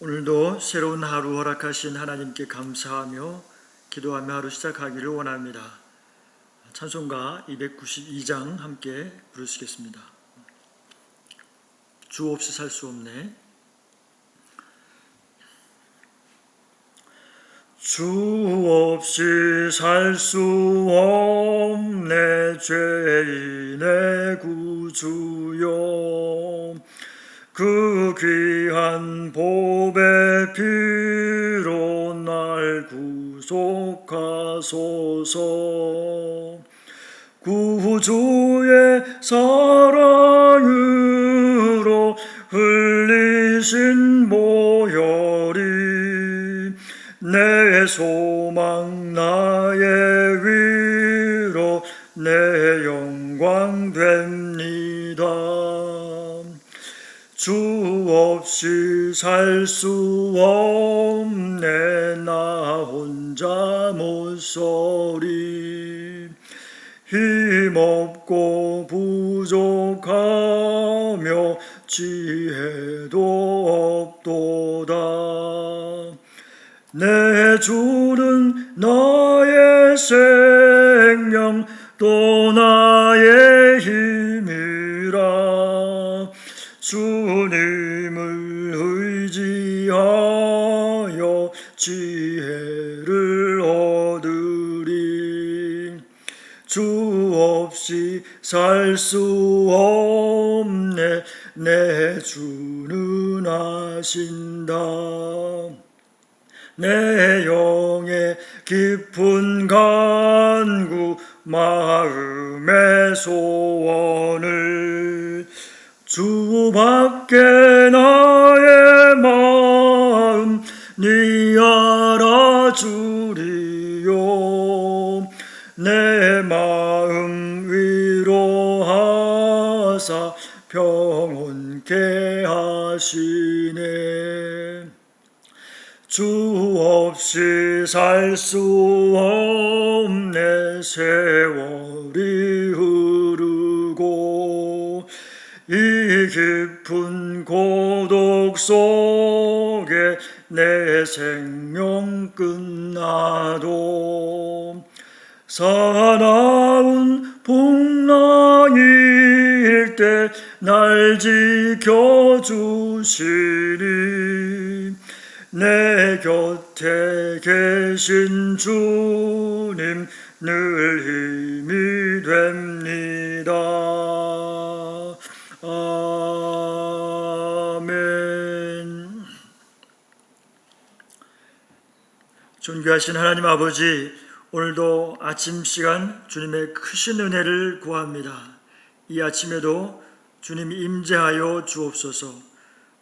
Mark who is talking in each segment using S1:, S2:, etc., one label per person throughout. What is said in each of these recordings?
S1: 오늘도 새로운 하루 허락하신 하나님께 감사하며 기도하며 하루 시작하기를 원합니다. 찬송가 292장 함께 부르시겠습니다. 주 없이 살 수 없네. 주 없이 살 수 없네 죄인의 구주여, 그 귀한 보배 피로 날 구속하소서. 구주의 사랑으로 흘리신 보혈이 내 소망 나의 위로 내 영광 됩니다. 주 없이 살 수 없네 나 혼자 못 서리. 힘없고 부족하며 지혜도 없도다. 내 주는 나의 생명 또 나의 힘이라. 주님을 의지하여 지혜를 얻으리. 주 없이 살 수 없네 내 주는 아신다. 내 영의 깊은 간구 마음의 소원을 주밖에 나의 마음 네 알아주리요. 내 마음 위로하사 평온케 하시네. 주 없이 살 수 없네 세월이 흐르고 이 깊은 고독 속에 내 생명 끝나도 사나운 풍랑일 때 날 지켜주시니. 내 곁에 계신 주님 늘 힘이 됩니다. 아멘. 존귀하신 하나님 아버지, 오늘도 아침 시간 주님의 크신 은혜를 구합니다. 이 아침에도 주님 임재하여 주옵소서.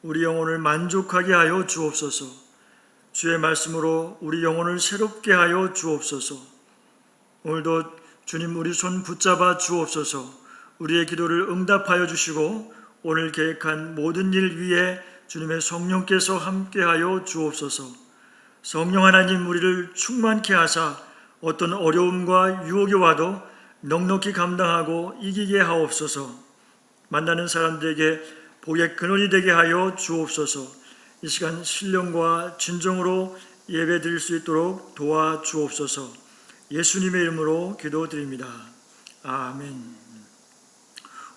S1: 우리 영혼을 만족하게 하여 주옵소서. 주의 말씀으로 우리 영혼을 새롭게 하여 주옵소서. 오늘도 주님 우리 손 붙잡아 주옵소서. 우리의 기도를 응답하여 주시고 오늘 계획한 모든 일 위에 주님의 성령께서 함께하여 주옵소서. 성령 하나님, 우리를 충만케 하사 어떤 어려움과 유혹이 와도 넉넉히 감당하고 이기게 하옵소서. 만나는 사람들에게 복의 근원이 되게 하여 주옵소서. 이 시간 신령과 진정으로 예배 드릴 수 있도록 도와주옵소서. 예수님의 이름으로 기도드립니다. 아멘.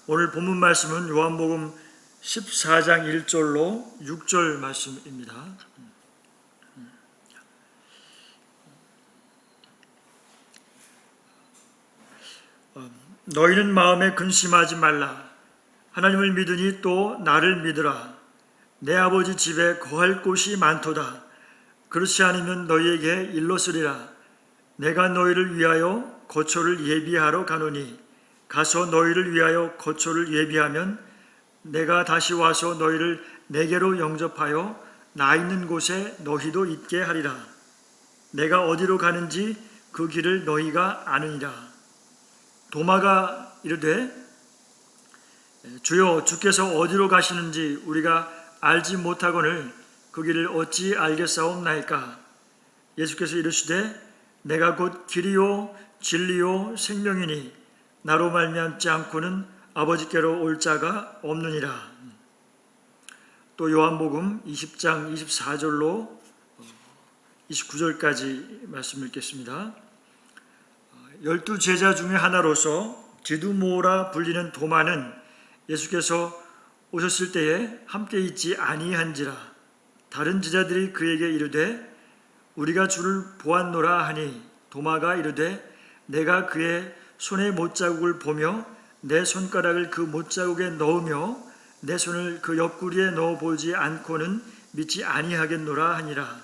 S1: 오늘 본문 말씀은 요한복음 14장 1절로 6절 말씀입니다. 너희는 마음에 근심하지 말라. 하나님을 믿으니 또 나를 믿으라. 내 아버지 집에 거할 곳이 많도다. 그렇지 않으면 너희에게 일렀으리라. 내가 너희를 위하여 거처를 예비하러 가노니 가서 너희를 위하여 거처를 예비하면 내가 다시 와서 너희를 내게로 영접하여 나 있는 곳에 너희도 있게 하리라. 내가 어디로 가는지 그 길을 너희가 아느니라. 도마가 이르되 주여, 주께서 어디로 가시는지 우리가 알지 못하거늘 그 길을 어찌 알겠사옵나이까. 예수께서 이르시되 내가 곧 길이요 진리요 생명이니 나로 말미암지 않고는 아버지께로 올 자가 없느니라. 또 요한복음 20장 24절로 29절까지 말씀 읽겠습니다. 12 제자 중에 하나로서 디두모라 불리는 도마는 예수께서 오셨을 때에 함께 있지 아니한지라. 다른 제자들이 그에게 이르되 우리가 주를 보았노라 하니 도마가 이르되 내가 그의 손의 못자국을 보며 내 손가락을 그 못자국에 넣으며 내 손을 그 옆구리에 넣어보지 않고는 믿지 아니하겠노라 하니라.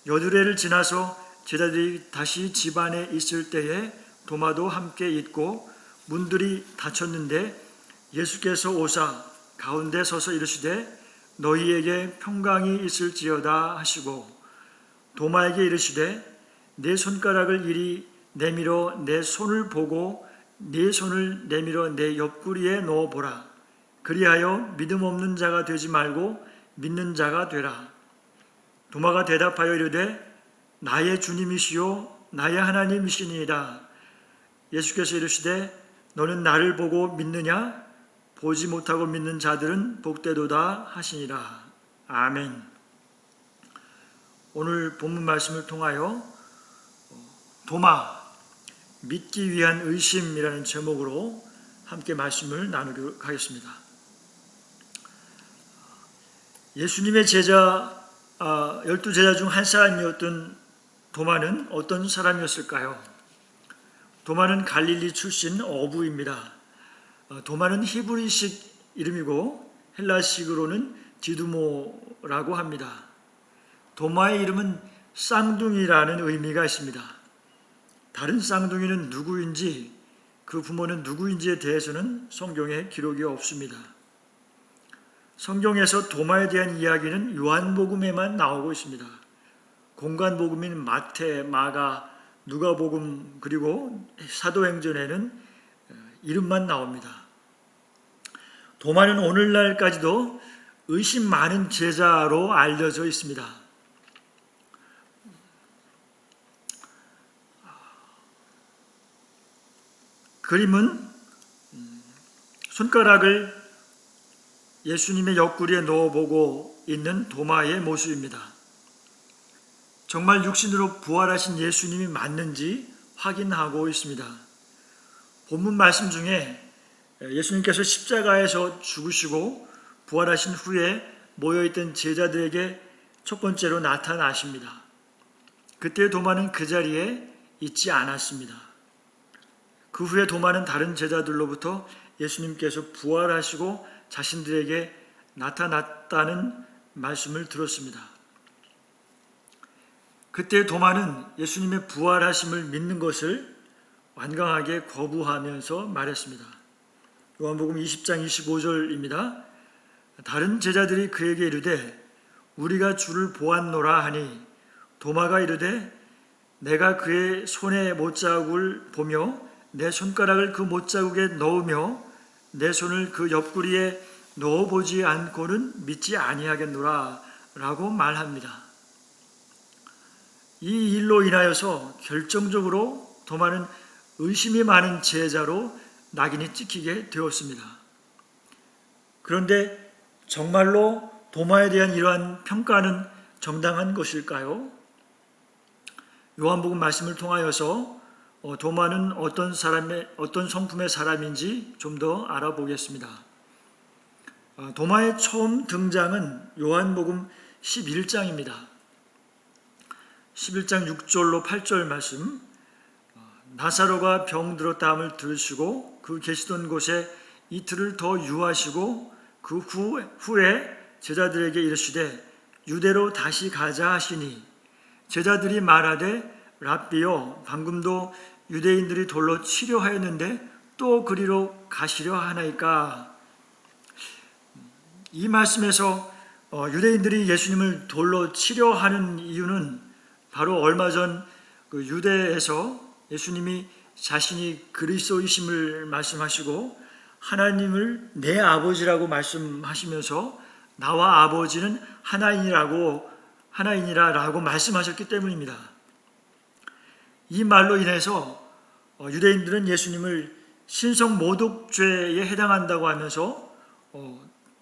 S1: 여드레를 지나서 제자들이 다시 집 안에 있을 때에 도마도 함께 있고 문들이 닫혔는데 예수께서 오사 가운데 서서 이르시되 너희에게 평강이 있을지어다 하시고 도마에게 이르시되 내 손가락을 이리 내밀어 내 손을 보고 네 손을 내밀어 내 옆구리에 넣어보라. 그리하여 믿음 없는 자가 되지 말고 믿는 자가 되라. 도마가 대답하여 이르되 나의 주님이시요 나의 하나님이시니이다. 예수께서 이르시되 너는 나를 보고 믿느냐? 보지 못하고 믿는 자들은 복되도다 하시니라. 아멘. 오늘 본문 말씀을 통하여 도마, 믿기 위한 의심이라는 제목으로 함께 말씀을 나누도록 하겠습니다. 예수님의 제자 12제자 중 한 사람이었던 도마는 어떤 사람이었을까요? 도마는 갈릴리 출신 어부입니다. 도마는 히브리식 이름이고 헬라식으로는 디두모라고 합니다. 도마의 이름은 쌍둥이라는 의미가 있습니다. 다른 쌍둥이는 누구인지 그 부모는 누구인지에 대해서는 성경에 기록이 없습니다. 성경에서 도마에 대한 이야기는 요한복음에만 나오고 있습니다. 공관복음인 마태, 마가, 누가복음 그리고 사도행전에는 이름만 나옵니다. 도마는 오늘날까지도 의심 많은 제자로 알려져 있습니다. 그림은 손가락을 예수님의 옆구리에 넣어보고 있는 도마의 모습입니다. 정말 육신으로 부활하신 예수님이 맞는지 확인하고 있습니다. 본문 말씀 중에 예수님께서 십자가에서 죽으시고 부활하신 후에 모여있던 제자들에게 첫 번째로 나타나십니다. 그때 도마는 그 자리에 있지 않았습니다. 그 후에 도마는 다른 제자들로부터 예수님께서 부활하시고 자신들에게 나타났다는 말씀을 들었습니다. 그때 도마는 예수님의 부활하심을 믿는 것을 완강하게 거부하면서 말했습니다. 요한복음 20장 25절입니다. 다른 제자들이 그에게 이르되 우리가 주를 보았노라 하니 도마가 이르되 내가 그의 손의 못자국을 보며 내 손가락을 그 못자국에 넣으며 내 손을 그 옆구리에 넣어보지 않고는 믿지 아니하겠노라 라고 말합니다. 이 일로 인하여서 결정적으로 도마는 의심이 많은 제자로 낙인이 찍히게 되었습니다. 그런데 정말로 도마에 대한 이러한 평가는 정당한 것일까요? 요한복음 말씀을 통하여서 도마는 어떤 성품의 사람인지 좀 더 알아보겠습니다. 도마의 처음 등장은 요한복음 11장입니다. 11장 6절로 8절 말씀. 나사로가 병들었다함을 들으시고 그 계시던 곳에 이틀을 더 유하시고 그 후에 제자들에게 이르시되 유대로 다시 가자 하시니 제자들이 말하되 랍비여 방금도 유대인들이 돌로 치려하였는데 또 그리로 가시려 하나이까. 이 말씀에서 유대인들이 예수님을 돌로 치려하는 이유는 바로 얼마 전 그 유대에서 예수님이 자신이 그리스도이심을 말씀하시고 하나님을 내 아버지라고 말씀하시면서 나와 아버지는 하나이니라라고 말씀하셨기 때문입니다. 이 말로 인해서 유대인들은 예수님을 신성 모독죄에 해당한다고 하면서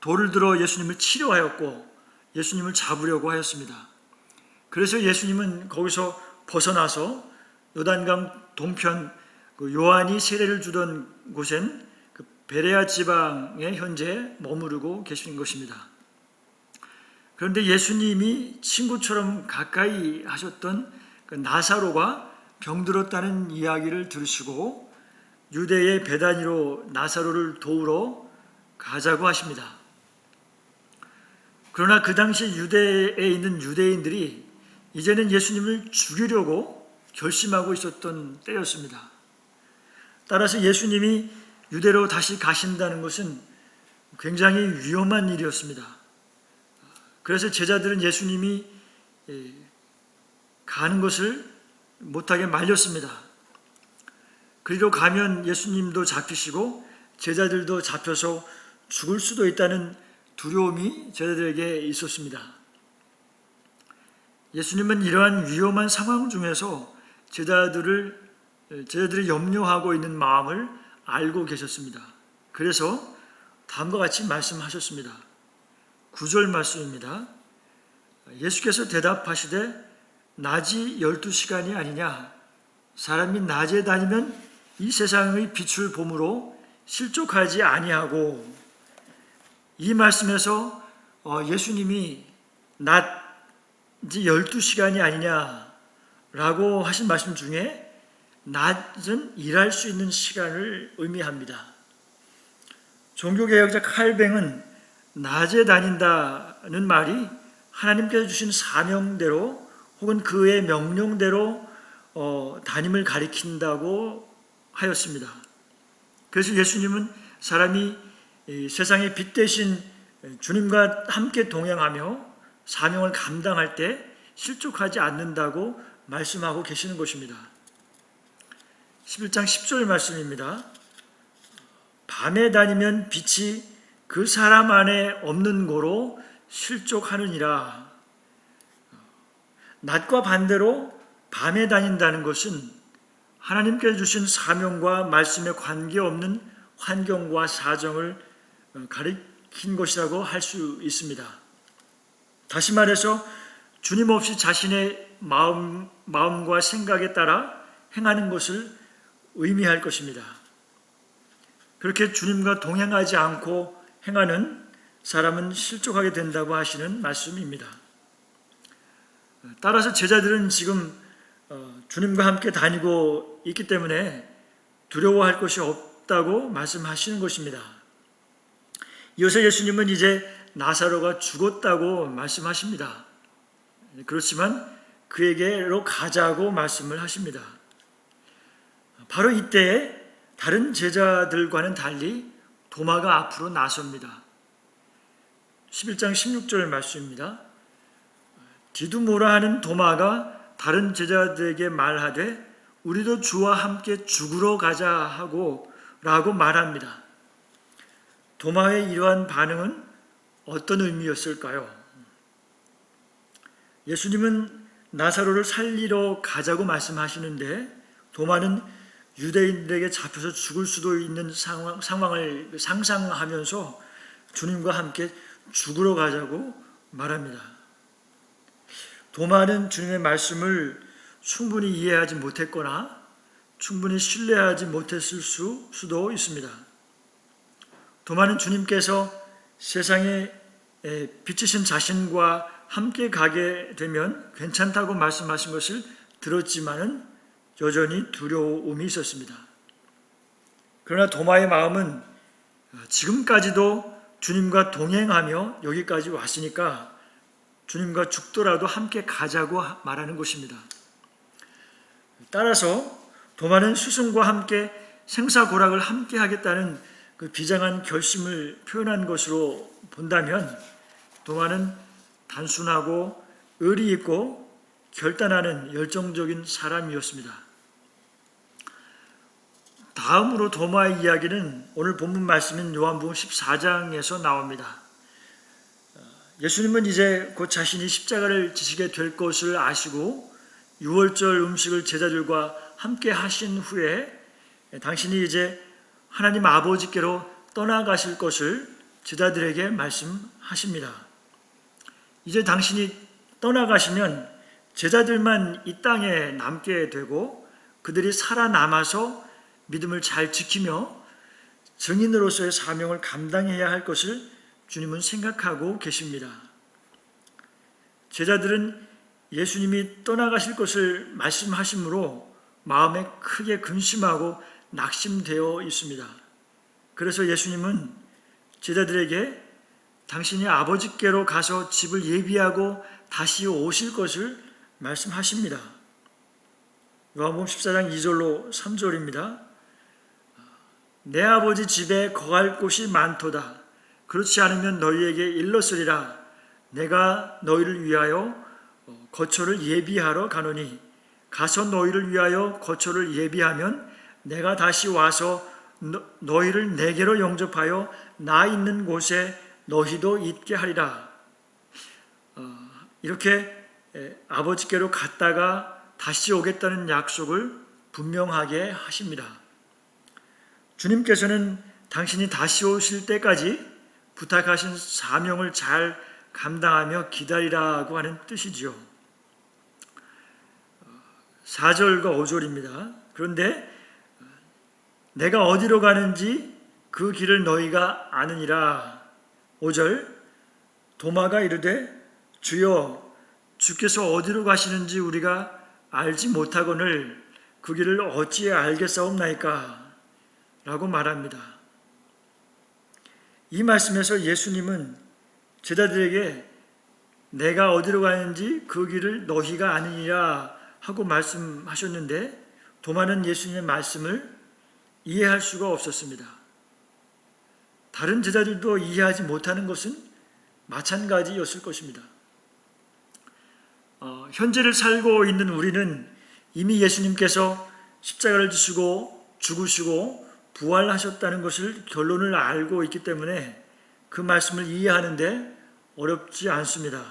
S1: 돌을 들어 예수님을 치려하였고 예수님을 잡으려고 하였습니다. 그래서 예수님은 거기서 벗어나서 요단강 동편 요한이 세례를 주던 곳엔 베레아 지방에 현재 머무르고 계신 것입니다. 그런데 예수님이 친구처럼 가까이 하셨던 나사로가 병들었다는 이야기를 들으시고 유대의 베다니로 나사로를 도우러 가자고 하십니다. 그러나 그 당시 유대에 있는 유대인들이 이제는 예수님을 죽이려고 결심하고 있었던 때였습니다. 따라서 예수님이 유대로 다시 가신다는 것은 굉장히 위험한 일이었습니다. 그래서 제자들은 예수님이 가는 것을 못하게 말렸습니다. 그리로 가면 예수님도 잡히시고 제자들도 잡혀서 죽을 수도 있다는 두려움이 제자들에게 있었습니다. 예수님은 이러한 위험한 상황 중에서 제자들이 염려하고 있는 마음을 알고 계셨습니다. 그래서 다음과 같이 말씀하셨습니다. 9절 말씀입니다. 예수께서 대답하시되 낮이 12시간이 아니냐? 사람이 낮에 다니면 이 세상의 빛을 보므로 실족하지 아니하고. 이 말씀에서 예수님이 낮이 12시간이 아니냐라고 하신 말씀 중에 낮은 일할 수 있는 시간을 의미합니다. 종교개혁자 칼뱅은 낮에 다닌다는 말이 하나님께서 주신 사명대로 혹은 그의 명령대로 다님을 가리킨다고 하였습니다. 그래서 예수님은 사람이 세상의 빛 대신 주님과 함께 동행하며 사명을 감당할 때 실족하지 않는다고 말씀하고 계시는 것입니다. 11장 10절 말씀입니다. 밤에 다니면 빛이 그 사람 안에 없는 고로 실족하느니라. 낮과 반대로 밤에 다닌다는 것은 하나님께서 주신 사명과 말씀에 관계없는 환경과 사정을 가리킨 것이라고 할 수 있습니다. 다시 말해서 주님 없이 자신의 마음과 생각에 따라 행하는 것을 의미할 것입니다. 그렇게 주님과 동행하지 않고 행하는 사람은 실족하게 된다고 하시는 말씀입니다. 따라서 제자들은 지금 주님과 함께 다니고 있기 때문에 두려워할 것이 없다고 말씀하시는 것입니다. 이어서 예수님은 이제 나사로가 죽었다고 말씀하십니다. 그렇지만 그에게로 가자고 말씀을 하십니다. 바로 이때에 다른 제자들과는 달리 도마가 앞으로 나섭니다. 11장 16절 말씀입니다. 디두모라 하는 도마가 다른 제자들에게 말하되 우리도 주와 함께 죽으러 가자 하고 라고 말합니다. 도마의 이러한 반응은 어떤 의미였을까요? 예수님은 나사로를 살리러 가자고 말씀하시는데 도마는 유대인들에게 잡혀서 죽을 수도 있는 상황을 상상하면서 주님과 함께 죽으러 가자고 말합니다. 도마는 주님의 말씀을 충분히 이해하지 못했거나 충분히 신뢰하지 못했을 수도 있습니다. 도마는 주님께서 세상에 비치신 자신과 함께 가게 되면 괜찮다고 말씀하신 것을 들었지만은 여전히 두려움이 있었습니다. 그러나 도마의 마음은 지금까지도 주님과 동행하며 여기까지 왔으니까 주님과 죽더라도 함께 가자고 말하는 것입니다. 따라서 도마는 스승과 함께 생사고락을 함께 하겠다는 그 비장한 결심을 표현한 것으로 본다면 도마는 단순하고 의리 있고 결단하는 열정적인 사람이었습니다. 다음으로 도마의 이야기는 오늘 본문 말씀인 요한복음 14장에서 나옵니다. 예수님은 이제 곧 자신이 십자가를 지시게 될 것을 아시고 유월절 음식을 제자들과 함께 하신 후에 당신이 이제 하나님 아버지께로 떠나가실 것을 제자들에게 말씀하십니다. 이제 당신이 떠나가시면 제자들만 이 땅에 남게 되고 그들이 살아남아서 믿음을 잘 지키며 증인으로서의 사명을 감당해야 할 것을 주님은 생각하고 계십니다. 제자들은 예수님이 떠나가실 것을 말씀하심으로 마음에 크게 근심하고 낙심되어 있습니다. 그래서 예수님은 제자들에게 당신이 아버지께로 가서 집을 예비하고 다시 오실 것을 말씀하십니다. 요한복음 14장 2절로 3절입니다. 내 아버지 집에 거할 곳이 많도다. 그렇지 않으면 너희에게 일렀으리라. 내가 너희를 위하여 거처를 예비하러 가노니 가서 너희를 위하여 거처를 예비하면 내가 다시 와서 너희를 내게로 영접하여 나 있는 곳에 너희도 있게 하리라. 이렇게 아버지께로 갔다가 다시 오겠다는 약속을 분명하게 하십니다. 주님께서는 당신이 다시 오실 때까지 부탁하신 사명을 잘 감당하며 기다리라고 하는 뜻이지요. 4절과 5절입니다. 그런데 내가 어디로 가는지 그 길을 너희가 아느니라. 5절 도마가 이르되 주여 주께서 어디로 가시는지 우리가 알지 못하거늘 그 길을 어찌 알겠사옵나이까 라고 말합니다. 이 말씀에서 예수님은 제자들에게 내가 어디로 가는지 그 길을 너희가 아느니라 하고 말씀하셨는데 도마는 예수님의 말씀을 이해할 수가 없었습니다. 다른 제자들도 이해하지 못하는 것은 마찬가지였을 것입니다. 현재를 살고 있는 우리는 이미 예수님께서 십자가를 지시고 죽으시고 부활하셨다는 것을 결론을 알고 있기 때문에 그 말씀을 이해하는데 어렵지 않습니다.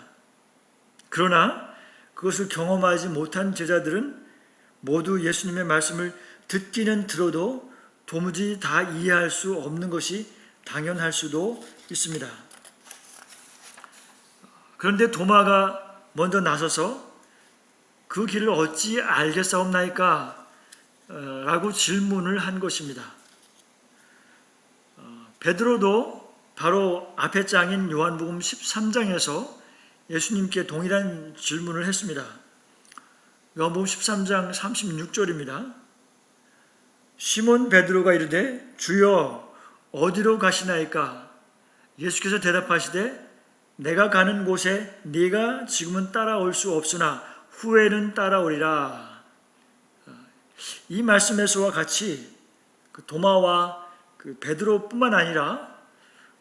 S1: 그러나 그것을 경험하지 못한 제자들은 모두 예수님의 말씀을 듣기는 들어도 도무지 다 이해할 수 없는 것이 당연할 수도 있습니다. 그런데 도마가 먼저 나서서 그 길을 어찌 알겠사옵나이까? 라고 질문을 한 것입니다. 베드로도 바로 앞의 장인 요한복음 13장에서 예수님께 동일한 질문을 했습니다. 요한복음 13장 36절입니다. 시몬 베드로가 이르되 주여 어디로 가시나이까? 예수께서 대답하시되 내가 가는 곳에 네가 지금은 따라올 수 없으나 후에는 따라오리라. 이 말씀에서와 같이 도마와 베드로뿐만 아니라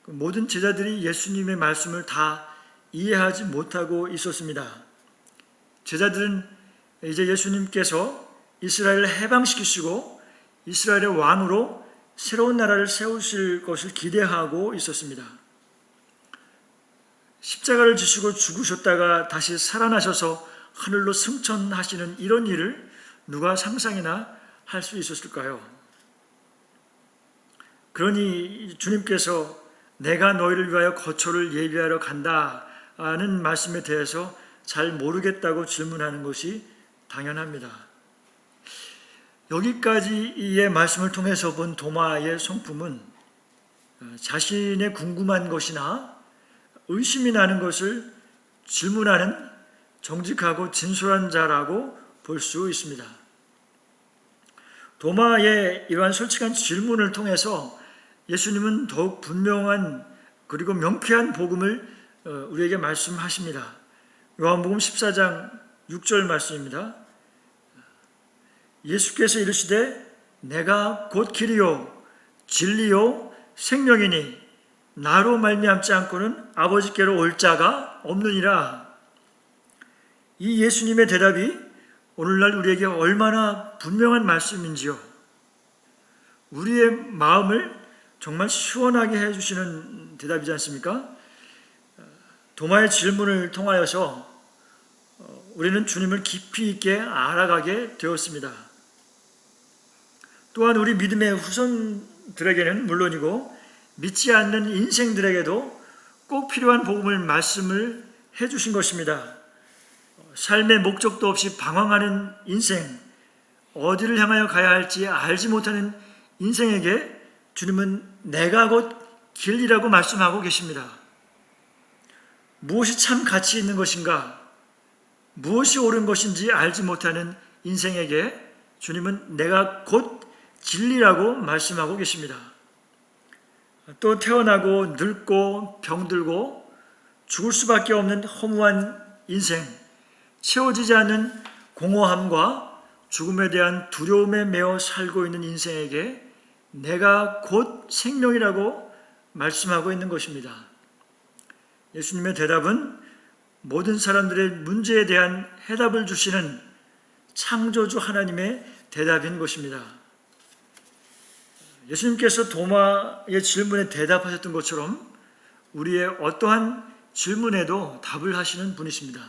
S1: 모든 제자들이 예수님의 말씀을 다 이해하지 못하고 있었습니다. 제자들은 이제 예수님께서 이스라엘을 해방시키시고 이스라엘의 왕으로 새로운 나라를 세우실 것을 기대하고 있었습니다. 십자가를 지시고 죽으셨다가 다시 살아나셔서 하늘로 승천하시는 이런 일을 누가 상상이나 할 수 있었을까요? 그러니 주님께서 내가 너희를 위하여 거처를 예비하러 간다는 말씀에 대해서 잘 모르겠다고 질문하는 것이 당연합니다. 여기까지의 말씀을 통해서 본 도마의 성품은 자신의 궁금한 것이나 의심이 나는 것을 질문하는 정직하고 진솔한 자라고 볼 수 있습니다. 도마의 이러한 솔직한 질문을 통해서 예수님은 더욱 분명한 그리고 명쾌한 복음을 우리에게 말씀하십니다. 요한복음 14장 6절 말씀입니다. 예수께서 이르시되 내가 곧 길이요 진리요 생명이니 나로 말미암지 않고는 아버지께로 올 자가 없느니라. 이 예수님의 대답이 오늘날 우리에게 얼마나 분명한 말씀인지요. 우리의 마음을 정말 시원하게 해주시는 대답이지 않습니까? 도마의 질문을 통하여서 우리는 주님을 깊이 있게 알아가게 되었습니다. 또한 우리 믿음의 후손들에게는 물론이고 믿지 않는 인생들에게도 꼭 필요한 복음을 말씀을 해주신 것입니다. 삶의 목적도 없이 방황하는 인생, 어디를 향하여 가야 할지 알지 못하는 인생에게 주님은 내가 곧 길이라고 말씀하고 계십니다. 무엇이 참 가치 있는 것인가, 무엇이 옳은 것인지 알지 못하는 인생에게 주님은 내가 곧 진리라고 말씀하고 계십니다. 또 태어나고 늙고 병들고 죽을 수밖에 없는 허무한 인생, 채워지지 않는 공허함과 죽음에 대한 두려움에 매어 살고 있는 인생에게 내가 곧 생명이라고 말씀하고 있는 것입니다. 예수님의 대답은 모든 사람들의 문제에 대한 해답을 주시는 창조주 하나님의 대답인 것입니다. 예수님께서 도마의 질문에 대답하셨던 것처럼 우리의 어떠한 질문에도 답을 하시는 분이십니다.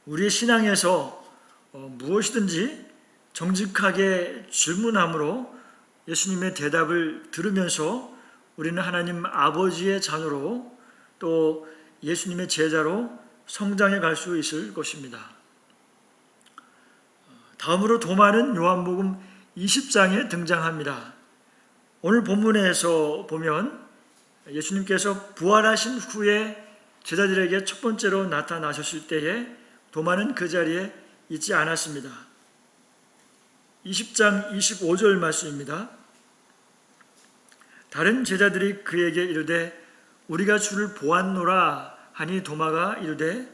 S1: 우리의 신앙에서 무엇이든지 정직하게 질문함으로 예수님의 대답을 들으면서 우리는 하나님 아버지의 자녀로 또 예수님의 제자로 성장해 갈 수 있을 것입니다. 다음으로 도마는 요한복음 20장에 등장합니다. 오늘 본문에서 보면 예수님께서 부활하신 후에 제자들에게 첫 번째로 나타나셨을 때에 도마는 그 자리에 있지 않았습니다. 20장 25절 말씀입니다. 다른 제자들이 그에게 이르되 우리가 주를 보았노라 하니 도마가 이르되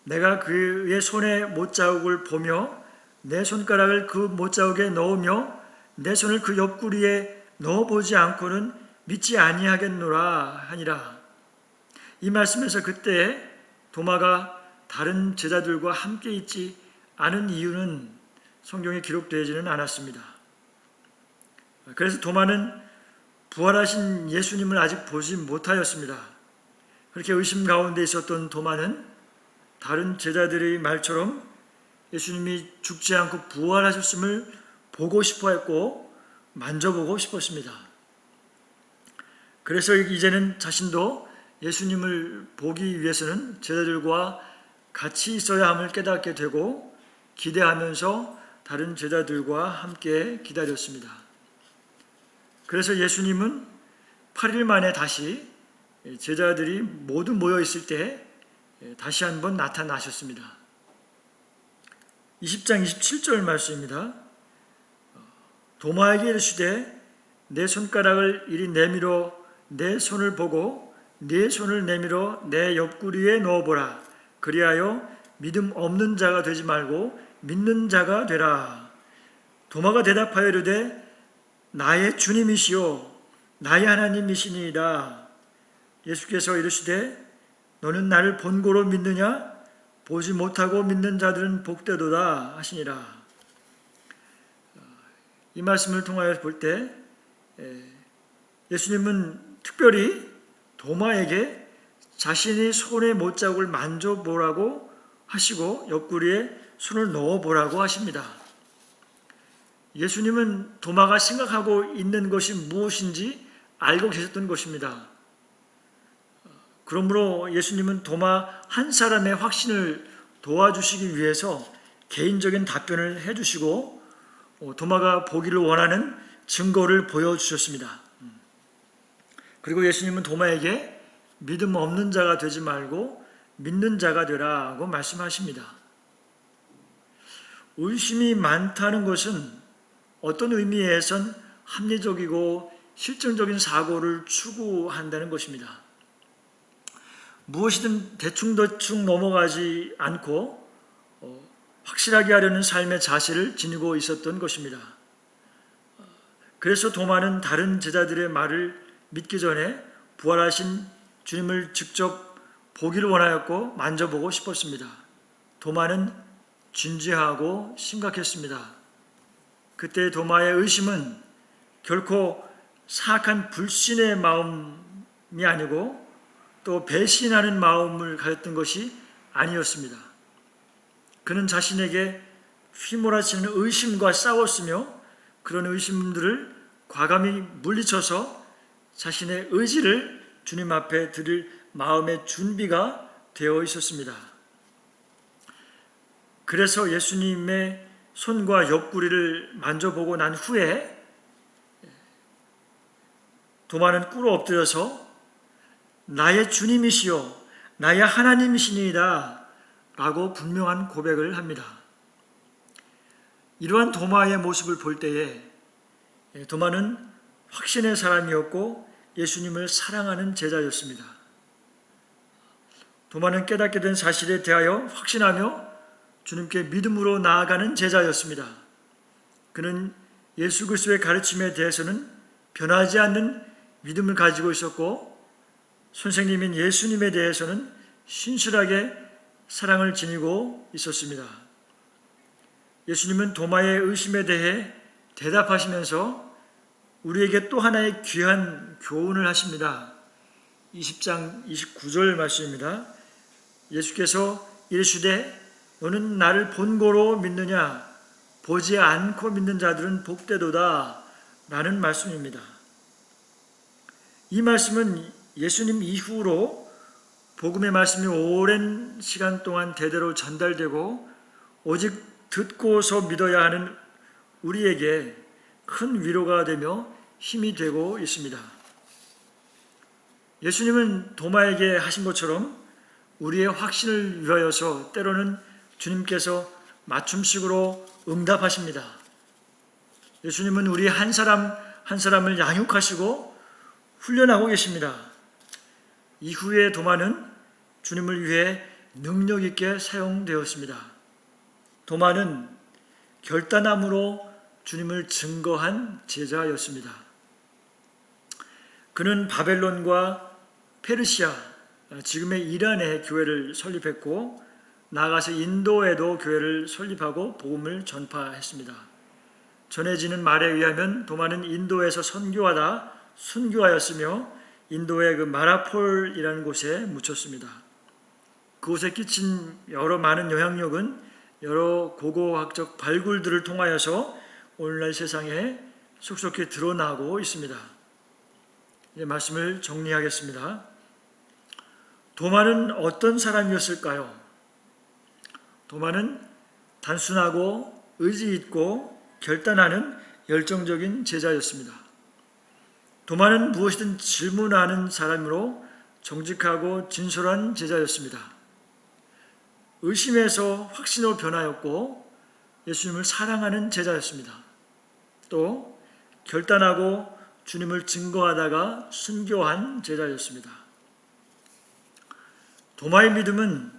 S1: 내가 그의 손에 못자국을 보며 내 손가락을 그 못자국에 넣으며 내 손을 그 옆구리에 넣어보지 않고는 믿지 아니하겠노라 하니라. 이 말씀에서 그때 도마가 다른 제자들과 함께 있지 않은 이유는 성경에 기록되지는 않았습니다. 그래서 도마는 부활하신 예수님을 아직 보지 못하였습니다. 그렇게 의심 가운데 있었던 도마는 다른 제자들의 말처럼 예수님이 죽지 않고 부활하셨음을 보고 싶어 했고 만져보고 싶었습니다. 그래서 이제는 자신도 예수님을 보기 위해서는 제자들과 같이 있어야 함을 깨닫게 되고 기대하면서 다른 제자들과 함께 기다렸습니다. 그래서 예수님은 8일 만에 다시 제자들이 모두 모여 있을 때 다시 한번 나타나셨습니다. 20장 27절 말씀입니다. 도마에게 이르시되 내 손가락을 이리 내밀어 내 손을 보고 네 손을 내밀어 내 옆구리에 넣어보라. 그리하여 믿음 없는 자가 되지 말고 믿는 자가 되라. 도마가 대답하여 이르되 나의 주님이시요 나의 하나님이시니이다. 예수께서 이르시되 너는 나를 본고로 믿느냐? 보지 못하고 믿는 자들은 복되도다 하시니라. 이 말씀을 통하여 볼 때 예수님은 특별히 도마에게 자신이 손의 못자국을 만져보라고 하시고 옆구리에 손을 넣어보라고 하십니다. 예수님은 도마가 생각하고 있는 것이 무엇인지 알고 계셨던 것입니다. 그러므로 예수님은 도마 한 사람의 확신을 도와주시기 위해서 개인적인 답변을 해주시고 도마가 보기를 원하는 증거를 보여주셨습니다. 그리고 예수님은 도마에게 믿음 없는 자가 되지 말고 믿는 자가 되라고 말씀하십니다. 의심이 많다는 것은 어떤 의미에선 합리적이고 실증적인 사고를 추구한다는 것입니다. 무엇이든 대충 넘어가지 않고 확실하게 하려는 삶의 자세를 지니고 있었던 것입니다. 그래서 도마는 다른 제자들의 말을 믿기 전에 부활하신 주님을 직접 보기를 원하였고 만져보고 싶었습니다. 도마는 진지하고 심각했습니다. 그때 도마의 의심은 결코 사악한 불신의 마음이 아니고 또 배신하는 마음을 가졌던 것이 아니었습니다. 그는 자신에게 휘몰아치는 의심과 싸웠으며 그런 의심들을 과감히 물리쳐서 자신의 의지를 주님 앞에 드릴 마음의 준비가 되어 있었습니다. 그래서 예수님의 손과 옆구리를 만져보고 난 후에 도마는 꿇어 엎드려서 나의 주님이시요 나의 하나님이시니이다 라고 분명한 고백을 합니다. 이러한 도마의 모습을 볼 때에 도마는 확신의 사람이었고 예수님을 사랑하는 제자였습니다. 도마는 깨닫게 된 사실에 대하여 확신하며 주님께 믿음으로 나아가는 제자였습니다. 그는 예수 그리스도의 가르침에 대해서는 변하지 않는 믿음을 가지고 있었고 선생님인 예수님에 대해서는 신실하게 사랑을 지니고 있었습니다. 예수님은 도마의 의심에 대해 대답하시면서 우리에게 또 하나의 귀한 교훈을 하십니다. 20장 29절 말씀입니다. 예수께서 이르시되 너는 나를 본고로 믿느냐 보지 않고 믿는 자들은 복되도다 라는 말씀입니다. 이 말씀은 예수님 이후로 복음의 말씀이 오랜 시간 동안 대대로 전달되고 오직 듣고서 믿어야 하는 우리에게 큰 위로가 되며 힘이 되고 있습니다. 예수님은 도마에게 하신 것처럼 우리의 확신을 위하여서 때로는 주님께서 맞춤식으로 응답하십니다. 예수님은 우리 한 사람 한 사람을 양육하시고 훈련하고 계십니다. 이후에 도마는 주님을 위해 능력 있게 사용되었습니다. 도마는 결단함으로 주님을 증거한 제자였습니다. 그는 바벨론과 페르시아, 지금의 이란에 교회를 설립했고 나아가서 인도에도 교회를 설립하고 복음을 전파했습니다. 전해지는 말에 의하면 도마는 인도에서 선교하다 순교하였으며 인도의 그 마라폴이라는 곳에 묻혔습니다. 그곳에 끼친 여러 많은 영향력은 여러 고고학적 발굴들을 통하여서 오늘날 세상에 속속히 드러나고 있습니다. 이제 말씀을 정리하겠습니다. 도마는 어떤 사람이었을까요? 도마는 단순하고 의지 있고 결단하는 열정적인 제자였습니다. 도마는 무엇이든 질문하는 사람으로 정직하고 진솔한 제자였습니다. 의심에서 확신으로 변하였고 예수님을 사랑하는 제자였습니다. 또 결단하고 주님을 증거하다가 순교한 제자였습니다. 도마의 믿음은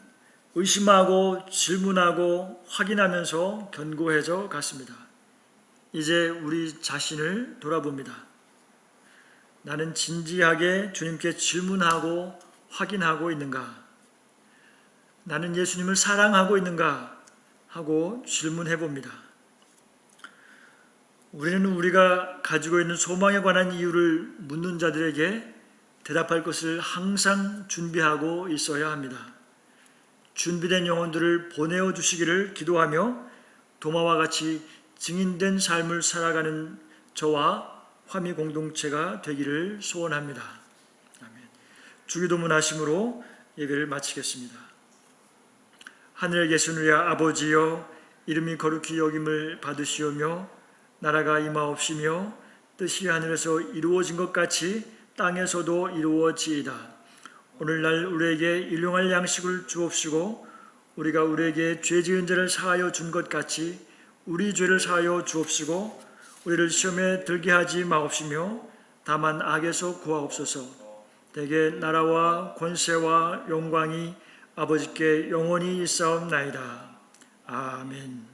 S1: 의심하고 질문하고 확인하면서 견고해져 갔습니다. 이제 우리 자신을 돌아봅니다. 나는 진지하게 주님께 질문하고 확인하고 있는가? 나는 예수님을 사랑하고 있는가? 하고 질문해 봅니다. 우리는 우리가 가지고 있는 소망에 관한 이유를 묻는 자들에게 대답할 것을 항상 준비하고 있어야 합니다. 준비된 영혼들을 보내어 주시기를 기도하며 도마와 같이 증인된 삶을 살아가는 저와 화미 공동체가 되기를 소원합니다. 아멘. 주기도문 하심으로 예배를 마치겠습니다. 하늘에 계신 우리 아버지여, 이름이 거룩히 여김을 받으시오며 나라가 임하옵시며 뜻이 하늘에서 이루어진 것 같이 땅에서도 이루어지이다. 오늘날 우리에게 일용할 양식을 주옵시고 우리가 우리에게 죄 지은 자를 사하여 준 것 같이 우리 죄를 사하여 주옵시고 우리를 시험에 들게 하지 마옵시며 다만 악에서 구하옵소서. 대개 나라와 권세와 영광이 아버지께 영원히 있사옵나이다. 아멘.